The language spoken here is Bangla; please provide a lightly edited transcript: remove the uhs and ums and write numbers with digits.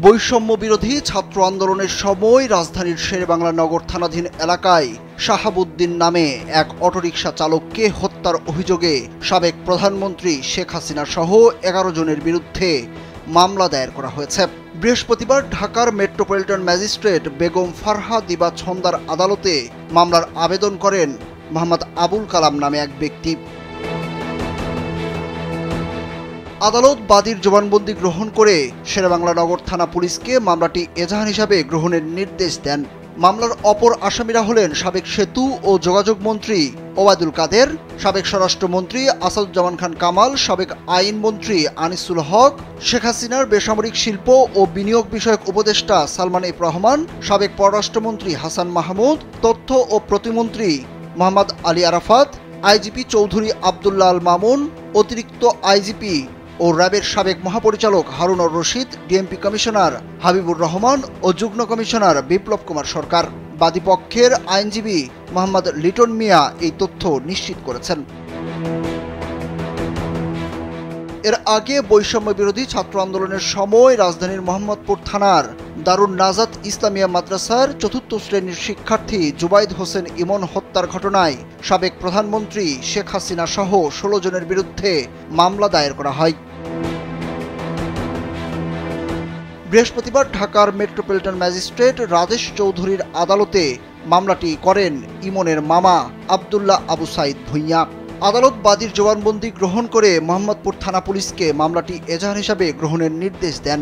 বৈষম্য বিরোধী ছাত্র আন্দোলনের সময় রাজধানীর শেরেবাংলা নগর থানাধীন এলাকায় শাহাবুদ্দিন নামে এক অটোরিকশা চালককে হত্যার অভিযোগে সাবেক প্রধানমন্ত্রী শেখ হাসিনা সহ ১১ জনের বিরুদ্ধে মামলা দায়ের করা হয়েছে। বৃহস্পতিবার ঢাকার মেট্রোপলিটন ম্যাজিস্ট্রেট বেগম ফারহা দিবা ছন্দার আদালতে মামলার আবেদন করেন মোহাম্মদ আবুল কালাম নামে এক ব্যক্তি। আদালত বাদীর জবানবন্দি গ্রহণ করে শেরেবাংলা নগর থানা পুলিশকে মামলাটি এজাহার হিসাবে গ্রহণের নির্দেশ দেন। মামলার অপর আসামিরা হলেন সাবেক সেতু ও যোগাযোগ মন্ত্রী ওবায়দুল কাদের, সাবেক স্বরাষ্ট্রমন্ত্রী আসাদুজ্জামান খান কামাল, সাবেক আইনমন্ত্রী আনিসুল হক, শেখ হাসিনার বেসামরিক শিল্প ও বিনিয়োগ বিষয়ক উপদেষ্টা সালমান এফ রহমান, সাবেক পররাষ্ট্রমন্ত্রী হাসান মাহমুদ, তথ্য ও প্রতিমন্ত্রী মোহাম্মদ আলী আরাফাত, আইজিপি চৌধুরী আবদুল্লাহ আল মামুন, অতিরিক্ত আইজিপি ও র্যাবের সাবেক মহাপরিচালক হারুনুর রশিদ, ডিএমপি কমিশনার হাবিবুর রহমান ও যুগ্ম কমিশনার বিপ্লব কুমার সরকার। বাদীপক্ষের আইনজীবী মোহাম্মদ লিটন মিয়া এই তথ্য নিশ্চিত করেছেন। এর আগে বৈষম্য বিরোধী ছাত্র আন্দোলনের সময় রাজধানীর মোহাম্মদপুর থানার দারুন নাজাত ইসলামিয়া মাদ্রাসার ৪র্থ শ্রেণীর শিক্ষার্থী জুবাইদ হোসেন ইমন হত্যার ঘটনায় সাবেক প্রধানমন্ত্রী শেখ হাসিনা সহ ১৬ জনের বিরুদ্ধে মামলা দায়ের করা হয়। বৃহস্পতিবার ঢাকার মেট্রোপলিটন ম্যাজিস্ট্রেট রাজেশ চৌধুরীর আদালতে মামলাটি করেন ইমনের মামা আবদুল্লাহ আবু সাইদ ভূঁইয়া। আদালত বাদীর জবানবন্দি গ্রহণ করে মোহাম্মদপুর থানা পুলিশকে মামলাটি এজাহার হিসাবে গ্রহণের নির্দেশ দেন।